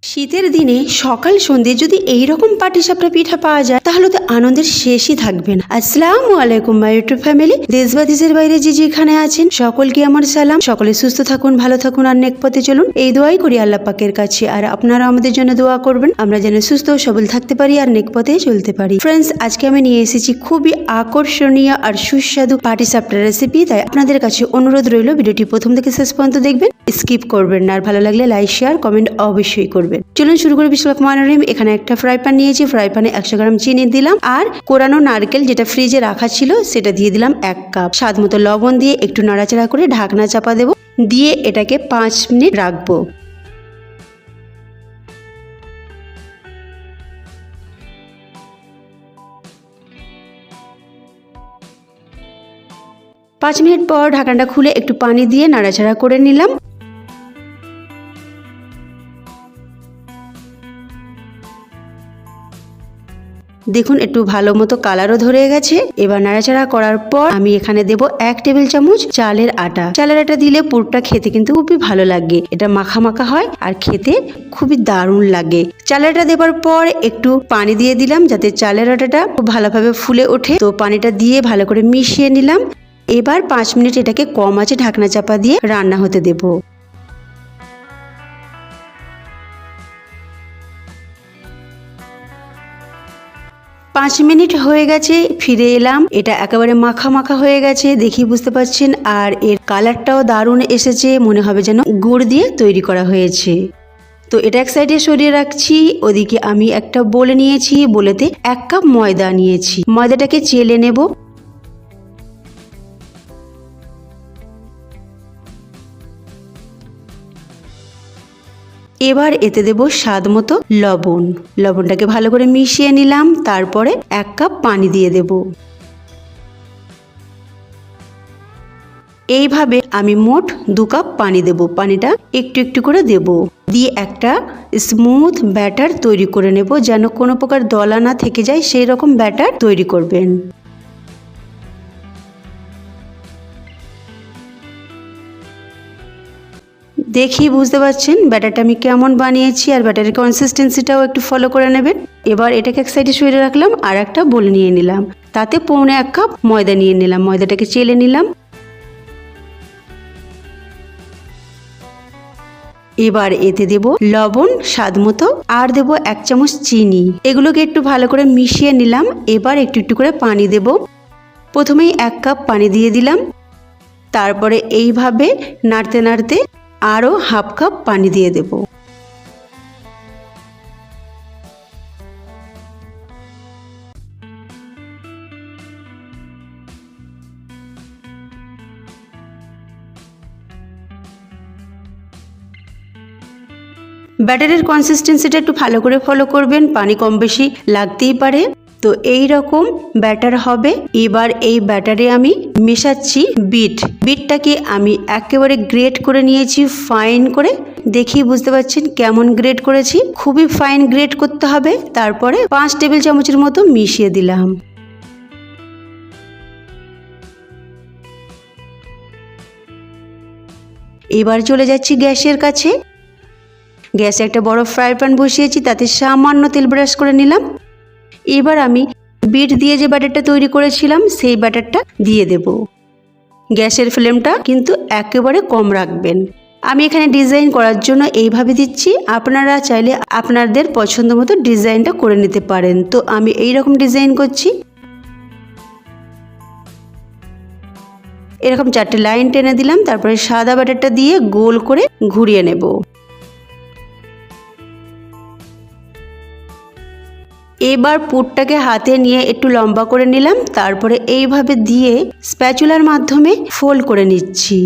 শীতের দিনে সকাল সন্ধ্যে যদি এইরকম পাটিসাপটা পিঠা পাওয়া যায় তাহলে তো আনন্দের শেষই থাকবে না। আসসালামু আলাইকুম মাই ইউটিউব ফ্যামিলি। দেশ বা দেশের বাইরে যে যেখানে আছেন সকলকে আমার সালাম। সকলে সুস্থ থাকুন, ভালো থাকুন আর নেক পথে চলুন, এই দোয়াই করি আল্লাহ পাকের কাছে। আর আপনারা আমাদের জন্য দোয়া করবেন, আমরা যেন সুস্থ ও সবল থাকতে পারি আর নেক পথে চলতে পারি। ফ্রেন্ডস, আজকে আমি নিয়ে এসেছি খুবই আকর্ষণীয় আর সুস্বাদু পাটিসাপটা রেসিপি। তাই আপনাদের কাছে অনুরোধ রইল, ভিডিওটি প্রথম থেকে শেষ পর্যন্ত দেখবেন, স্কিপ করবেন না। আর ভালো লাগলে লাইক শেয়ার কমেন্ট অবশ্যই করবেন। চলুন শুরু করি। বিসমিল্লাহির। এখানে একটা ফ্রাই প্যান নিয়েছি, ফ্রাই প্যানে 100 গ্রাম চিনি দিলাম আর কোরানো নারকেল যেটা ফ্রিজে রাখা ছিল সেটা দিয়ে দিলাম 1 কাপ। স্বাদ মতো লবণ দিয়ে একটু নাড়াচাড়া করে ঢাকনা চাপা দেব, দিয়ে এটাকে 5 মিনিট রাখবো। পাঁচ মিনিট পর ঢাকনাটা খুলে একটু পানি দিয়ে নাড়াচাড়া করে নিলাম। দেখুন একটু ভালো মতো কালারও ধরে গেছে। এবার নাড়াচাড়া করার পর আমি এখানে দেব 1 টেবিল চামচ চালের আটা। চালের আটা দিলে পুরটা খেতে কিন্তু খুবই ভালো লাগে, এটা মাখা মাখা হয় আর খেতে খুবই দারুণ লাগে। চালের আটা দেওয়ার পর একটু পানি দিয়ে দিলাম যাতে চালের আটাটা খুব ভালোভাবে ফুলে ওঠে। তো পানিটা দিয়ে ভালো করে মিশিয়ে নিলাম। এবার 5 মিনিট এটাকে কম আঁচে ঢাকনা চাপা দিয়ে রান্না হতে দেব। 5 মিনিট হয়ে গেছে, ফিরে এলাম। এটা একেবারে মাখা মাখা হয়ে গেছে, দেখি বুঝতে পারছেন। আর এর কালারটাও দারুণ এসেছে, মনে হবে যেন গুড় দিয়ে তৈরি করা হয়েছে। তো এটা এক সাইডে সরিয়ে রাখছি। ওদিকে আমি একটা বোলে নিয়েছি, বোলেতে 1 কাপ ময়দা নিয়েছি। ময়দাটাকে চেলে নেব। এবার এতে দেব স্বাদ মতো লবণ। লবণটাকে ভালো করে মিশিয়ে নিলাম। তারপরে 1 কাপ পানি দিয়ে দেব। এইভাবে আমি মোট 2 কাপ পানি দেব। পানিটা একটু একটু করে দেব, দিয়ে একটা স্মুথ ব্যাটার তৈরি করে নেব, যেন কোনো প্রকার দলা না থেকে যায় সেই রকম ব্যাটার তৈরি করবেন। দেখি বুঝতে পারছেন ব্যাটারটা আমি কেমন বানিয়েছি, আর ব্যাটারের কনসিস্টেন্সিটাও একটু ফলো করে নেবেন। এবার এটাকে এক সাইডে সরিয়ে রাখলাম, আর একটা বোল নিয়ে নিলাম, তাতে 1.25 কাপ ময়দা নিয়ে নিলাম। ময়দাটাকে চেলে নিলাম। এবার এতে দেব লবণ স্বাদ মতো আর দেব 1 চামচ চিনি। এগুলোকে একটু ভালো করে মিশিয়ে নিলাম। এবার একটু একটু করে পানি দেব। প্রথমেই 1 কাপ পানি দিয়ে দিলাম, তারপরে এইভাবে নাড়তে নাড়তে আরও হাফ কাপ পানি দিয়ে দেব। ব্যাটারের কনসিস্টেন্সিটা একটু ভালো করে ফলো করবেন, পানি কম বেশি লাগতেই পারে। তো এই রকম ব্যাটার হবে। এবার এই ব্যাটারে আমি মেশাচ্ছি বিটটাকে আমি একেবারে গ্রেট করে নিয়েছি, ফাইন করে। দেখি বুঝতে পারছেন কেমন গ্রেট করেছি, খুবই ফাইন গ্রেট করতে হবে। তারপরে 5 টেবিল চামচের মতো মিশিয়ে দিলাম। এবার চলে যাচ্ছি গ্যাসের কাছে। গ্যাসে একটা বড় ফ্রাই প্যান বসিয়েছি, তাতে সামান্য তেল ব্রাশ করে নিলাম। এবার আমি বিট দিয়ে যে ব্যাটারটা তৈরি করেছিলাম সেই ব্যাটারটা দিয়ে দেব। গ্যাসের ফ্লেমটা কিন্তু একেবারে কম রাখবেন। আমি এখানে ডিজাইন করার জন্য এইভাবে দিচ্ছি, আপনারা চাইলে আপনাদের পছন্দ মতো ডিজাইনটা করে নিতে পারেন। তো আমি এই রকম ডিজাইন করছি। এরকম 4টে লাইন টেনে দিলাম, তারপরে সাদা ব্যাটারটা দিয়ে গোল করে ঘুরিয়ে নেব। এবার পুরটাকে হাতে নিয়ে একটু লম্বা করে নিলাম, তারপরে এইভাবে দিয়ে স্প্যাচুলার মাধ্যমে ফোল্ড করে নিচ্ছি।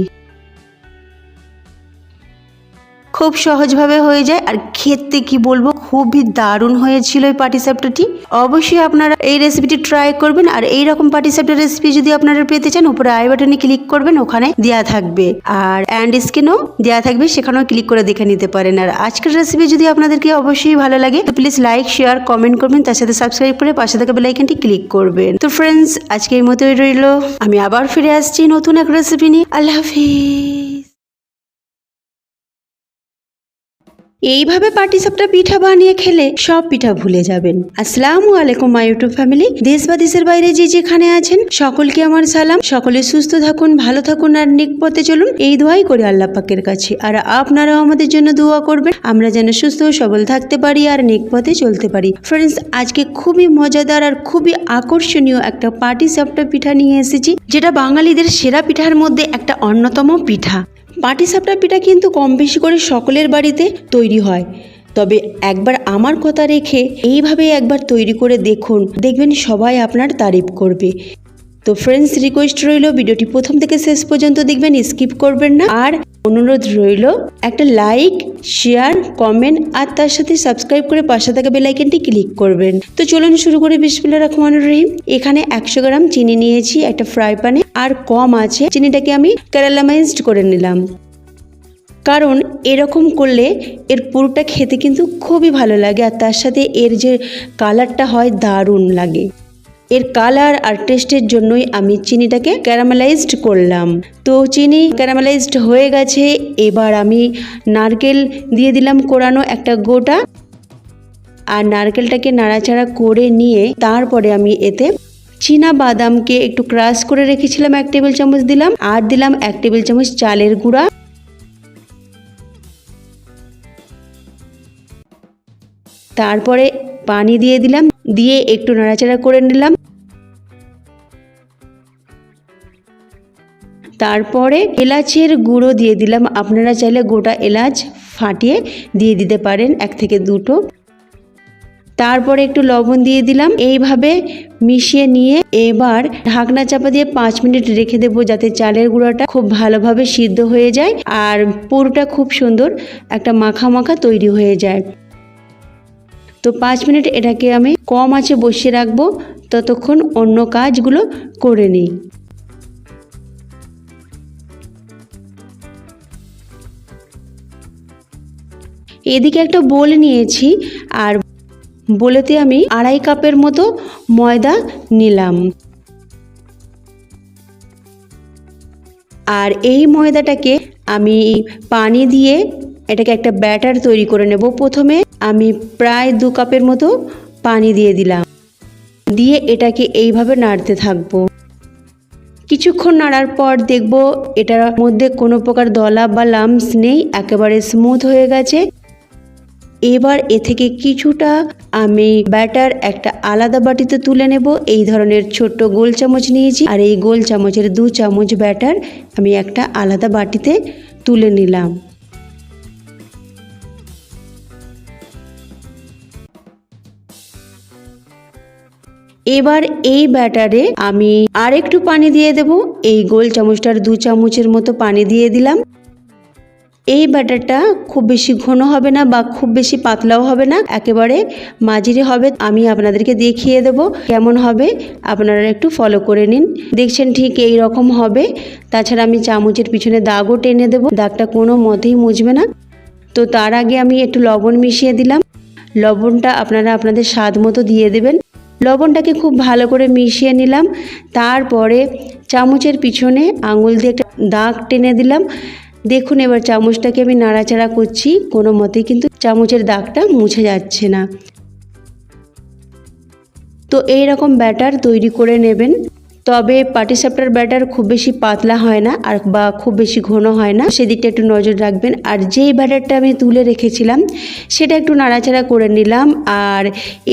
খুব সহজভাবে হয়ে যায়, আর খেতে কি বলবো, খুবই দারুণ হয়েছিল এই পাটিসাপটাটি। অবশ্যই আপনারা এই রেসিপিটি ট্রাই করবেন। আর এই রকম পাটিসাপটা রেসিপি যদি আপনারা পেতে চান, উপরে আই বাটনে ক্লিক করবেন, ওখানে দেওয়া থাকবে। আর অ্যান্ড স্ক্রিনও দেওয়া থাকবে, সেখানেও ক্লিক করে দেখে নিতে পারেন। আর আজকের রেসিপি যদি আপনাদেরকে অবশ্যই ভালো লাগে তো প্লিজ লাইক শেয়ার কমেন্ট করবেন, তার সাথে সাবস্ক্রাইব করে পাশে থাকা বেল আইকনটি ক্লিক করবেন। তো ফ্রেন্ডস, আজকে এই মতোই রইল। আমি আবার ফিরে আসছি নতুন এক রেসিপি নিয়ে। আল্লাহ হাফিজ। এইভাবে পাটিসাপটা পিঠা বানিয়ে খেলে সব পিঠা ভুলে যাবেন। আসসালামু আলাইকুম মাই ইউটিউব ফ্যামিলি, দেশ বা দেশের বাইরে যে যেখানে আছেন সকলকে আমার সালাম। সকলে সুস্থ থাকুন, ভালো থাকুন আর নেক পথে চলুন, এই দোয়াই করি আল্লাহ পাকের কাছে। আর আপনারাও আমাদের জন্য দোয়া করবেন, আমরা যেন সুস্থ ও সবল থাকতে পারি আর নেক পথে চলতে পারি। ফ্রেন্ডস, আজকে খুবই মজাদার আর খুবই আকর্ষণীয় একটা পাটিসাপটা পিঠা নিয়ে এসেছি, যেটা বাঙালিদের সেরা পিঠার মধ্যে একটা অন্যতম পিঠা। পাটিসাপটা পিঠা কিন্তু কম বেশি করে সকলের বাড়িতে তৈরি হয়, তবে একবার আমার কথা রেখে এইভাবে একবার তৈরি করে দেখুন, দেখবেন সবাই আপনার তারিফ করবে। তো ফ্রেন্ডস, রিকোয়েস্ট রইল ভিডিওটি প্রথম থেকে শেষ পর্যন্ত দেখবেন, স্কিপ করবেন না। আর অনুরোধ রইল একটা লাইক, শেয়ার, কমেন্ট আর তার সাথে সাবস্ক্রাইব করে পাশে থাকা বেল আইকনটি ক্লিক করবেন। তো চলুন শুরু করি। বিসমিল্লাহির রহমানির রহিম। এখানে 100 গ্রাম চিনি নিয়েছি একটা ফ্রাই প্যানে, আর কম আছে চিনিটাকে আমি ক্যারামেলাইজড করে নিলাম, কারণ এরকম করলে এর পুরোটা খেতে কিন্তু খুবই ভালো লাগে আর তার সাথে এর যে কালারটা হয় দারুণ লাগে। এর কালার আর টেস্টের জন্যই আমি চিনিটাকে ক্যারামেলাইজড করলাম। তো চিনি ক্যারামেলাইজড হয়ে গেছে, এবার আমি নারকেল দিয়ে দিলাম কোরানো একটা গোটা, আর নারকেলটাকে নাড়াচাড়া করে নিয়ে তারপরে আমি এতে চীনা বাদামকে একটু ক্রাশ করে রেখেছিলাম 1 টেবিল চামচ দিলাম, আর দিলাম 1 টেবিল চামচ চালের গুঁড়া, তারপরে পানি দিয়ে দিলাম, দিয়ে একটু নাড়াচাড়া করে নিলাম। তারপরে এলাচের গুঁড়ো দিয়ে দিলাম, আপনারা চাইলে গোটা এলাচ ফাটিয়ে দিয়ে দিতে পারেন 1 থেকে 2টো। তারপরে একটু লবণ দিয়ে দিলাম, এইভাবে মিশিয়ে নিয়ে এবার ঢাকনা চাপা দিয়ে 5 মিনিট রেখে দেবো, যাতে চালের গুঁড়োটা খুব ভালোভাবে সিদ্ধ হয়ে যায় আর পুরটা খুব সুন্দর একটা মাখা মাখা তৈরি হয়ে যায়। তো 5 মিনিট এটাকে আমি কম আঁচে বসিয়ে রাখবো, ততক্ষণ অন্য কাজগুলো করে নিই। এদিকে একটা বোল নিয়েছি, আর বোলেতে আমি 2.5 কাপের মতো ময়দা নিলাম, আর এই ময়দাটাকে আমি পানি দিয়ে এটাকে একটা ব্যাটার তৈরি করে নেব। প্রথমে আমি প্রায় 2 কাপের মতো পানি দিয়ে দিলাম, দিয়ে এটাকে এইভাবে নাড়তে থাকবো। কিছুক্ষণ নাড়ার পর দেখব এটার মধ্যে কোনো প্রকার দলা বা লাম্পস নেই, একেবারে স্মুথ হয়ে গেছে। এবার এ থেকে কিছুটা আমি ব্যাটার একটা আলাদা বাটিতে তুলে নেব। এই ধরনের ছোট্ট গোল চামচ নিয়েছি, আর এই গোল চামচের 2 চামচ ব্যাটার আমি একটা আলাদা বাটিতে তুলে নিলাম। এবার এই ব্যাটারে আমি আর একটু পানি দিয়ে দেব, এই গোল চামচটার 2 চামচের মতো পানি দিয়ে দিলাম। এই ব্যাটারটা খুব বেশি ঘন হবে না বা খুব বেশি পাতলাও হবে না, একেবারে মাঝারি হবে। আমি আপনাদেরকে দেখিয়ে দেব কেমন হবে, আপনারা একটু ফলো করে নিন। দেখছেন ঠিক এই রকম হবে। তাছাড়া আমি চামচের পিছনে দাগও টেনে দেব, দাগটা কোনো মতেই মুছবে না। তো তার আগে আমি একটু লবণ মিশিয়ে দিলাম, লবণটা আপনারা আপনাদের স্বাদ মতো দিয়ে দেবেন। লবণটাকে খুব ভালো করে মিশিয়ে নিলাম, তারপরে চামচের পিছনে আঙুল দিয়ে একটা দাগ টেনে দিলাম। দেখুন এবার চামচটাকে আমি নাড়াচাড়া করছি, কোনো মতেই কিন্তু চামচের দাগটা মুছে যাচ্ছে না। তো এই রকম ব্যাটার তৈরি করে নেবেন। তবে পাটিসাপটার ব্যাটার খুব বেশি পাতলা হয় না আর বা খুব বেশি ঘন হয় না, সেদিকটা একটু নজর রাখবেন। আর যেই ব্যাটারটা আমি তুলে রেখেছিলাম সেটা একটু নাড়াচাড়া করে নিলাম, আর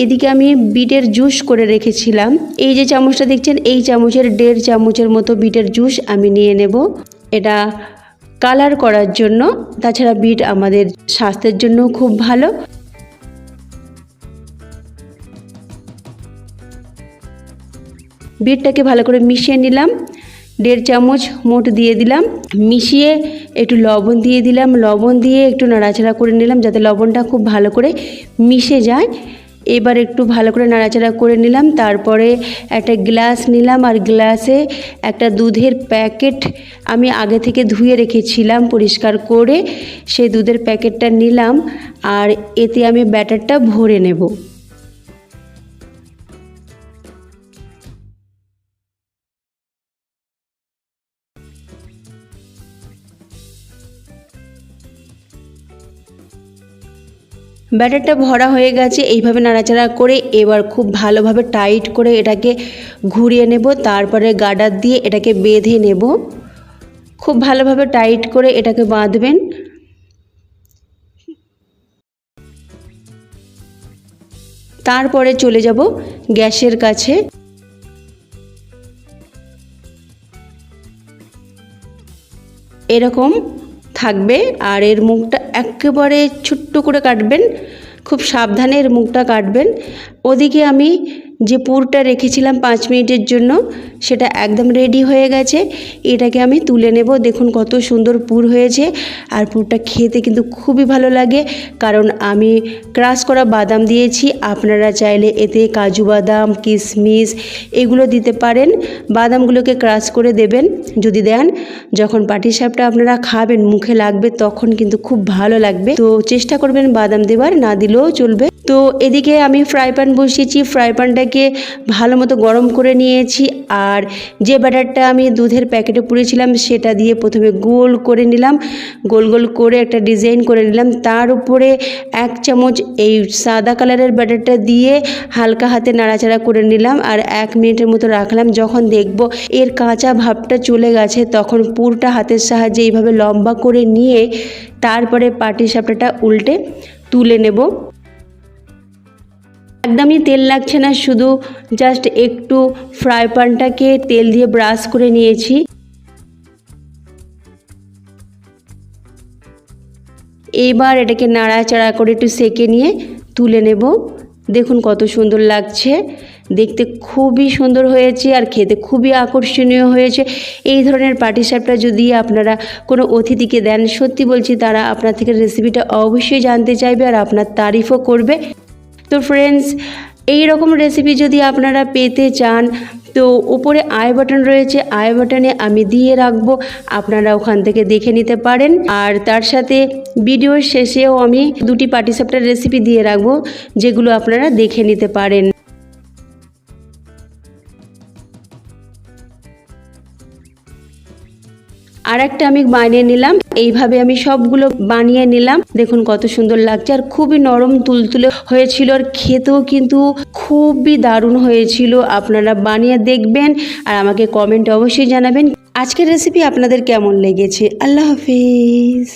এদিকে আমি বিটের জুস করে রেখেছিলাম। এই যে চামচটা দেখছেন, এই চামচের 1.5 চামচের মতো বিটের জুস আমি নিয়ে নেব, এটা কালার করার জন্য। তাছাড়া বিট আমাদের স্বাস্থ্যের জন্য খুব ভালো। বিটটাকে ভালো করে মিশিয়ে নিলাম, 1.5 চামচ মোট দিয়ে দিলাম। মিশিয়ে একটু লবণ দিয়ে দিলাম, লবণ দিয়ে একটু নাড়াচাড়া করে নিলাম যাতে লবণটা খুব ভালো করে মিশে যায়। এবার একটু ভালো করে নাড়াচাড়া করে নিলাম। তারপরে একটা গ্লাস নিলাম, আর গ্লাসে একটা দুধের প্যাকেট আমি আগে থেকে ধুয়ে রেখেছিলাম পরিষ্কার করে, সেই দুধের প্যাকেটটা নিলাম, আর এতে আমি ব্যাটারটা ভরে নেব। ব্যাটারটা ভরা হয়ে গেছে, এইভাবে নাড়াচাড়া করে এবার খুব ভালোভাবে টাইট করে এটাকে ঘুরিয়ে নেব, তারপরে গার্ডার দিয়ে এটাকে বেঁধে নেব। খুব ভালোভাবে টাইট করে এটাকে বাঁধবেন। তারপরে চলে যাব গ্যাসের কাছে। এরকম থাকবে আর এর মুখটা একেবারে ছোট্ট করে কাটবেন, খুব সাবধানে এর মুখটা কাটবেন। ওদিকে আমি যে পুরটা রেখেছিলাম 5 মিনিটের জন্য সেটা একদম রেডি হয়ে গেছে। এটাকে আমি তুলে নেব। দেখুন কত সুন্দর পুর হয়েছে, আর পুরটা খেতে কিন্তু খুবই ভালো লাগে, কারণ আমি ক্রাশ করা বাদাম দিয়েছি। আপনারা চাইলে এতে কাজু বাদাম, কিশমিশ এগুলো দিতে পারেন। বাদামগুলোকে ক্রাশ করে দেবেন। যদি দেন, যখন পাটিসাপটা আপনারা খাবেন মুখে লাগবে তখন কিন্তু খুব ভালো লাগবে। তো চেষ্টা করবেন বাদাম দেওয়ার, না দিলেও চলবে। তো এদিকে আমি ফ্রাই প্যান বসিয়েছি, ফ্রাই প্যানটাকে ভালো মতো গরম করে নিয়েছি। আর যে ব্যাটারটা আমি দুধের প্যাকেটে পুড়েছিলাম সেটা দিয়ে প্রথমে গোল করে নিলাম, গোল গোল করে একটা ডিজাইন করে নিলাম। তার উপরে 1 চামচ এই সাদা কালারের ব্যাটারটা দিয়ে হালকা হাতে নাড়াচাড়া করে নিলাম আর 1 মিনিটের মতো রাখলাম। যখন দেখব এর কাঁচা ভাবটা চলে গেছে তখন পুরটা হাতের সাহায্যে এইভাবে লম্বা করে নিয়ে তারপরে পাটিসাপটাটা উল্টে তুলে নেব। একদমই তেল লাগছে না, শুধু জাস্ট একটু ফ্রাই প্যানটাকে তেল দিয়ে ব্রাশ করে নিয়েছি। এবার এটাকে নাড়াচাড়া করে একটু সেঁকে নিয়ে তুলে নেব। দেখুন কত সুন্দর লাগছে, দেখতে খুবই সুন্দর হয়েছে আর খেতে খুবই আকর্ষণীয় হয়েছে। এই ধরনের পাটিসাপটা যদি আপনারা কোনো অতিথিকে দেন, সত্যি বলছি তারা আপনার থেকে রেসিপিটা অবশ্যই জানতে চাইবে আর আপনার তারিফও করবে। তো ফ্রেন্ডস, এই রকম রেসিপি যদি আপনারা পেতে চান তো উপরে আই বাটন রয়েছে, আই বাটনে আমি দিয়ে রাখবো, আপনারা ওখান থেকে দেখে নিতে পারেন। আর তার সাথে ভিডিওর শেষেও আমি 2টি পাটিসাপটার রেসিপি দিয়ে রাখবো, যেগুলো আপনারা দেখে নিতে পারেন। আর একটা আমি বানিয়ে নিলাম, এইভাবে আমি সবগুলো বানিয়ে নিলাম। দেখুন কত সুন্দর লাগছে আর খুবই নরম তুলতুলে হয়েছিল, আর খেতেও কিন্তু খুবই দারুণ হয়েছিল। আপনারা বানিয়ে দেখবেন আর আমাকে কমেন্টে অবশ্যই জানাবেন আজকের রেসিপি আপনাদের কেমন লেগেছে। আল্লাহ হাফিজ।